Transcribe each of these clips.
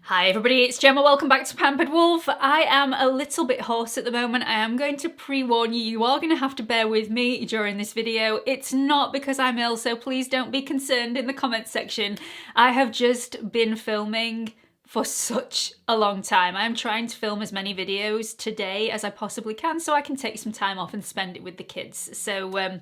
Hi everybody, it's Gemma. Welcome back to Pampered Wolf. I am a little bit hoarse at the moment. I am going to pre-warn you, you are going to have to bear with me during this video. It's not because I'm ill, so please don't be concerned in the comments section. I have just been filming for such a long time. I am trying to film as many videos today as I possibly can so I can take some time off and spend it with the kids. So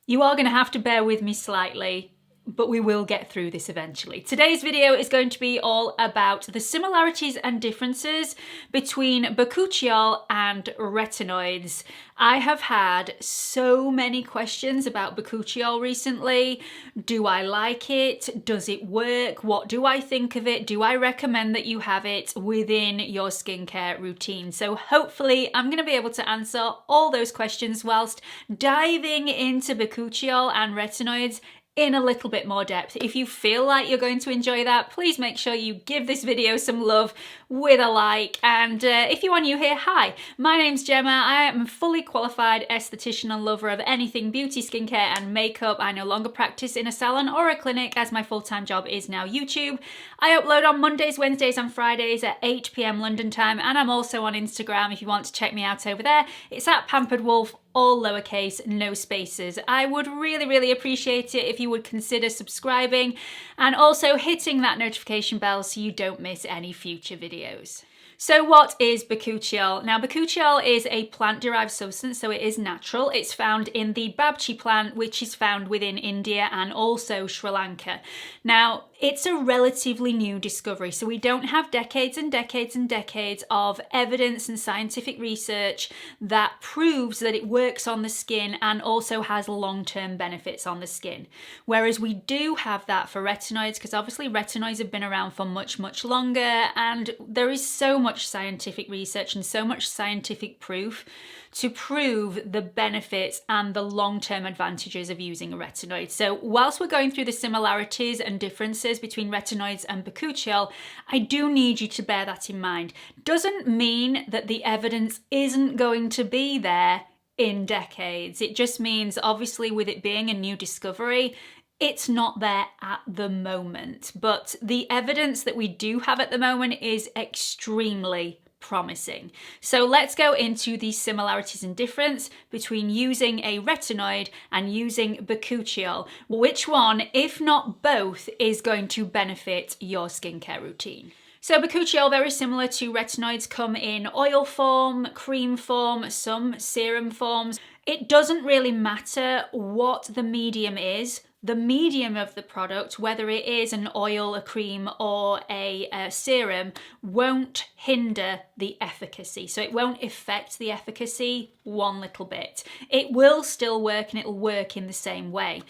you are going to have to bear with me slightly, but we will get through this eventually. Today's video is going to be all about the similarities and differences between Bakuchiol and Retinoids. I have had so many questions about Bakuchiol recently. Do I like it? Does it work? What do I think of it? Do I recommend that you have it within your skincare routine? So hopefully I'm going to be able to answer all those questions whilst diving into Bakuchiol and Retinoids in a little bit more depth. If you feel like you're going to enjoy that, please make sure you give this video some love with a like. And if you are new here, hi, my name's Gemma. I am a fully qualified esthetician and lover of anything beauty, skincare and makeup. I no longer practice in a salon or a clinic as my full-time job is now YouTube. I upload on Mondays, Wednesdays and Fridays at 8 PM London time, and I'm also on Instagram if you want to check me out over there. It's at Pampered Wolf, all lowercase, no spaces. I would really appreciate it if you would consider subscribing and also hitting that notification bell so you don't miss any future videos. So what is Bakuchiol? Now Bakuchiol is a plant-derived substance, so it is natural. It's found in the Bacuchiol plant, which is found within India and also Sri Lanka. Now it's a relatively new discovery, so we don't have decades and decades and decades of evidence and scientific research that proves that it works on the skin and also has long-term benefits on the skin. Whereas we do have that for retinoids, because obviously retinoids have been around for much longer, and there is so much scientific research and so much scientific proof to prove the benefits and the long-term advantages of using a retinoid. So whilst we're going through the similarities and differences between retinoids and Bakuchiol, I do need you to bear that in mind. Doesn't mean that the evidence isn't going to be there in decades. It just means, obviously, with it being a new discovery, it's not there at the moment. But the evidence that we do have at the moment is extremely promising. So let's go into the similarities and difference between using a retinoid and using Bakuchiol. Which one, if not both, is going to benefit your skincare routine? So Bakuchiol, very similar to retinoids, come in oil form, cream form, some serum forms. It doesn't really matter what the medium is. The medium of the product, whether it is an oil, a cream or a serum, won't hinder the efficacy. So it won't affect the efficacy one little bit. It will still work and it'll work in the same way.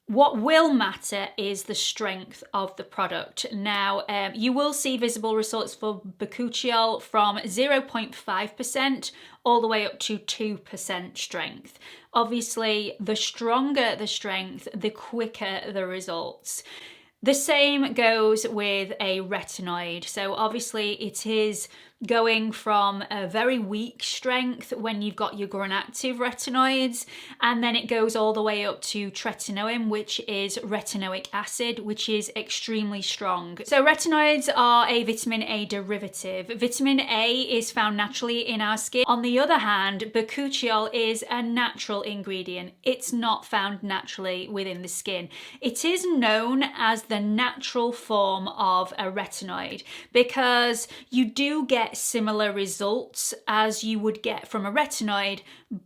What will matter is the strength of the product. Now, you will see visible results for Bakuchiol from 0.5% all the way up to 2% strength. Obviously, the stronger the strength, the quicker the results. The same goes with a retinoid. So obviously it is going from a very weak strength when you've got your gram-active retinoids, and then it goes all the way up to TRETINOIN, which is retinoic acid, which is extremely strong. So retinoids are a vitamin A derivative. Vitamin A is found naturally in our skin. On the other hand, Bakuchiol is a natural ingredient. It's not found naturally within the skin. It is known as the natural form of a retinoid because you do get similar results as you would get from a retinoid,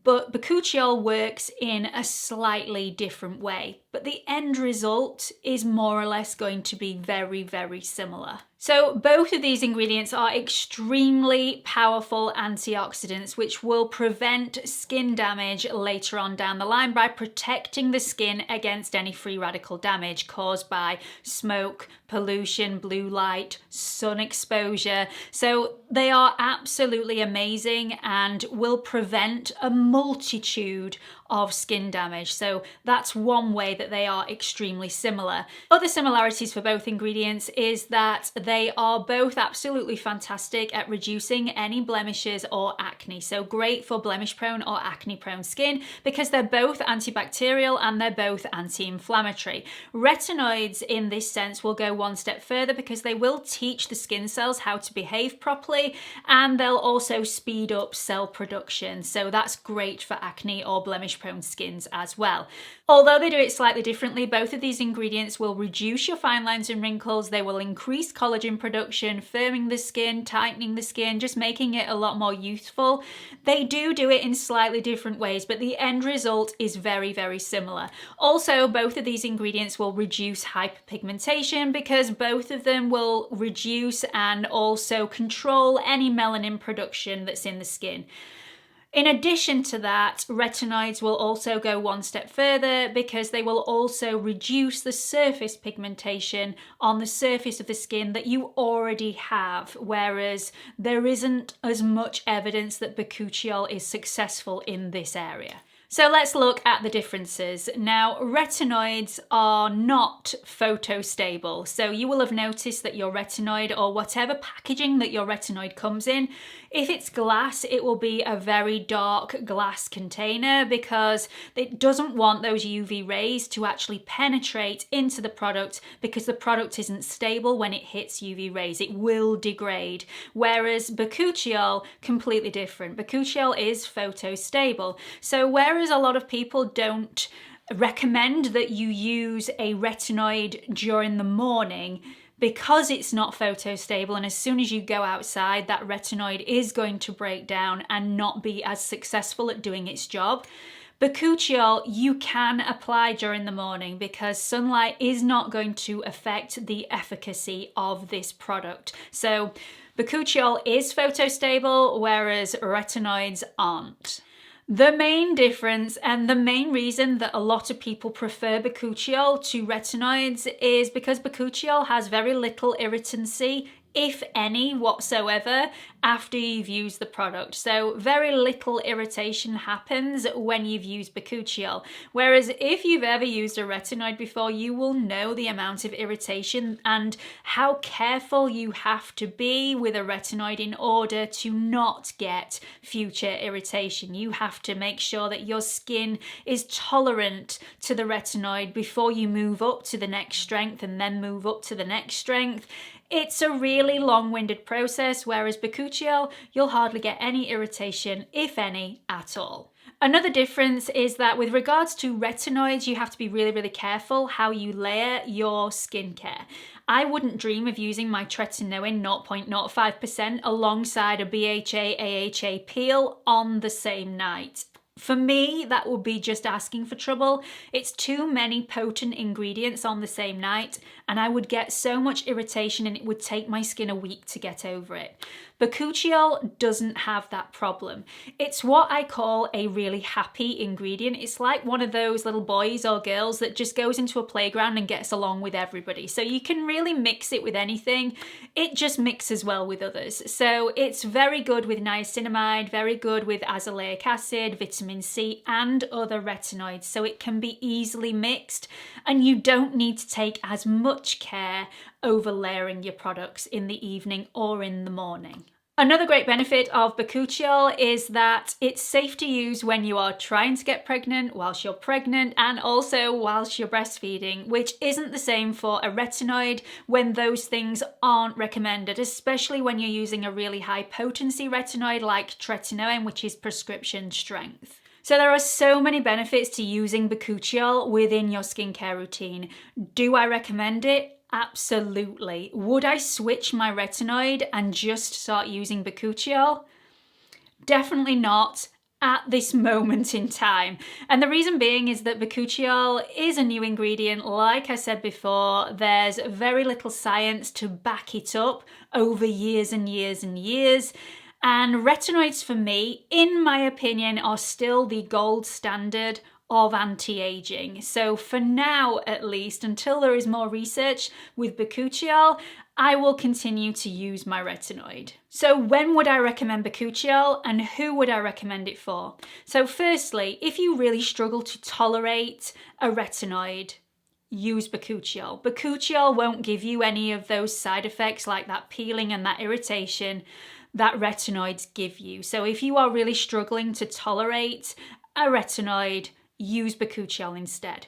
but Bakuchiol works in a slightly different way. But the end result is more or less going to be very similar. So both of these ingredients are extremely powerful antioxidants which will prevent skin damage later on down the line by protecting the skin against any free radical damage caused by smoke, pollution, blue light, sun exposure. So they are absolutely amazing and will prevent a multitude of skin damage. So that's one way that they are extremely similar. Other similarities for both ingredients is that they are both absolutely fantastic at reducing any blemishes or acne. So great for blemish prone or acne prone skin because they're both antibacterial and they're both anti-inflammatory. Retinoids in this sense will go one step further because they will teach the skin cells how to behave properly, and they'll also speed up cell production. So that's great for acne or blemish prone skins as well. Although they do it slightly differently, both of these ingredients will reduce your fine lines and wrinkles. They will increase collagen production, firming the skin, tightening the skin, just making it a lot more youthful. They do it in slightly different ways, but the end result is very, very similar. Also, both of these ingredients will reduce hyperpigmentation because both of them will reduce and also control any melanin production that's in the skin. In addition to that, retinoids will also go one step further because they will also reduce the surface pigmentation on the surface of the skin that you already have, whereas there isn't as much evidence that Bakuchiol is successful in this area. So let's look at the differences. Now, retinoids are not photostable. So you will have noticed that your retinoid or whatever packaging that your retinoid comes in, if it's glass, it will be a very dark glass container because it doesn't want those UV rays to actually penetrate into the product because the product isn't stable when it hits UV rays. It will degrade. Whereas Bakuchiol, completely different. Bakuchiol is photostable. So whereas a lot of people don't recommend that you use a retinoid during the morning because it's not photostable, and as soon as you go outside, that retinoid is going to break down and not be as successful at doing its job. Bakuchiol you can apply during the morning because sunlight is not going to affect the efficacy of this product. So Bakuchiol is photostable, whereas retinoids aren't. The main difference and the main reason that a lot of people prefer Bakuchiol to retinoids is because Bakuchiol has very little irritancy, if any whatsoever, after you've used the product. So very little irritation happens when you've used Bakuchiol. Whereas if you've ever used a retinoid before, you will know the amount of irritation and how careful you have to be with a retinoid in order to not get future irritation. You have to make sure that your skin is tolerant to the retinoid before you move up to the next strength and then move up to the next strength. It's a really long-winded process, whereas Bakuchiol, you'll hardly get any irritation, if any, at all. Another difference is that with regards to retinoids, you have to be really, really careful how you layer your skincare. I wouldn't dream of using my TRETINOIN 0.05% alongside a BHA AHA peel on the same night. For me, that would be just asking for trouble. It's too many potent ingredients on the same night, and I would get so much irritation and it would take my skin a week to get over it. Bakuchiol doesn't have that problem. It's what I call a really happy ingredient. It's like one of those little boys or girls that just goes into a playground and gets along with everybody. So you can really mix it with anything. It just mixes well with others. So it's very good with niacinamide, very good with azelaic acid, vitamin C, and other retinoids. So it can be easily mixed, and you don't need to take as much care over layering your products in the evening or in the morning. Another great benefit of Bakuchiol is that it's safe to use when you are trying to get pregnant, whilst you're pregnant, and also whilst you're breastfeeding, which isn't the same for a retinoid when those things aren't recommended, especially when you're using a really high potency retinoid like TRETINOIN, which is prescription strength. So there are so many benefits to using Bakuchiol within your skincare routine. Do I recommend it? Absolutely. Would I switch my retinoid and just start using Bakuchiol? Definitely not at this moment in time. And the reason being is that Bakuchiol is a new ingredient. Like I said before, there's very little science to back it up over years and years and years. And retinoids, for me, in my opinion, are still the gold standard of anti-aging. So for now, at least, until there is more research with Bakuchiol, I will continue to use my retinoid. So when would I recommend Bakuchiol and who would I recommend it for? So firstly, if you really struggle to tolerate a retinoid, use Bakuchiol. Bakuchiol won't give you any of those side effects like that peeling and that irritation that retinoids give you. So if you are really struggling to tolerate a retinoid, use Bakuchiol instead.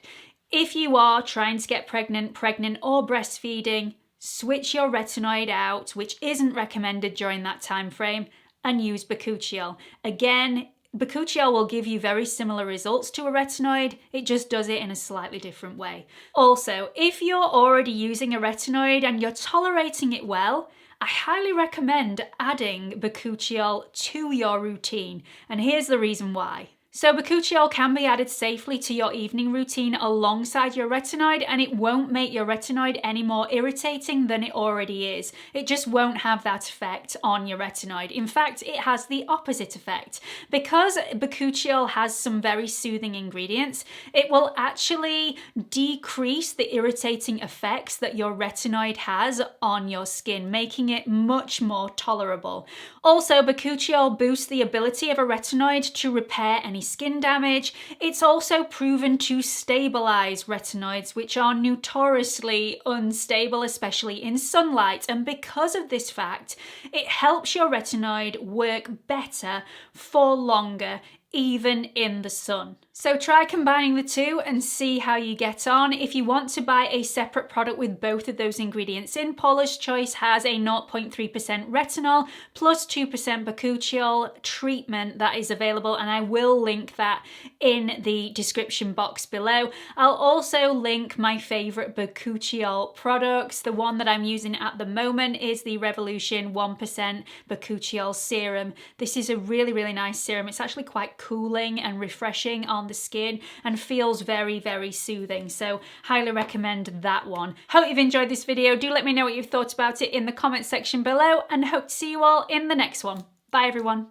If you are trying to get pregnant or breastfeeding, switch your retinoid out, which isn't recommended during that time frame, and use Bakuchiol. Again, Bakuchiol will give you very similar results to a retinoid, it just does it in a slightly different way. Also, if you're already using a retinoid and you're tolerating it well, I highly recommend adding Bakuchiol to your routine, and here's the reason why. So Bakuchiol can be added safely to your evening routine alongside your retinoid, and it won't make your retinoid any more irritating than it already is. It just won't have that effect on your retinoid. In fact, it has the opposite effect. Because Bakuchiol has some very soothing ingredients, it will actually decrease the irritating effects that your retinoid has on your skin, making it much more tolerable. Also, Bakuchiol boosts the ability of a retinoid to repair any skin damage. It's also proven to stabilize retinoids, which are notoriously unstable, especially in sunlight. And because of this fact, it helps your retinoid work better for longer, even in the sun. So try combining the two and see how you get on. If you want to buy a separate product with both of those ingredients in, Paula's Choice has a 0.3% retinol plus 2% Bakuchiol treatment that is available, and I will link that in the description box below. I'll also link my favorite Bakuchiol products. The one that I'm using at the moment is the Revolution 1% Bakuchiol Serum. This is a really, really nice serum. It's actually quite cooling and refreshing on the skin and feels very, very soothing. So highly recommend that one. Hope you've enjoyed this video. Do let me know what you've thought about it in the comment section below, and hope to see you all in the next one. Bye everyone.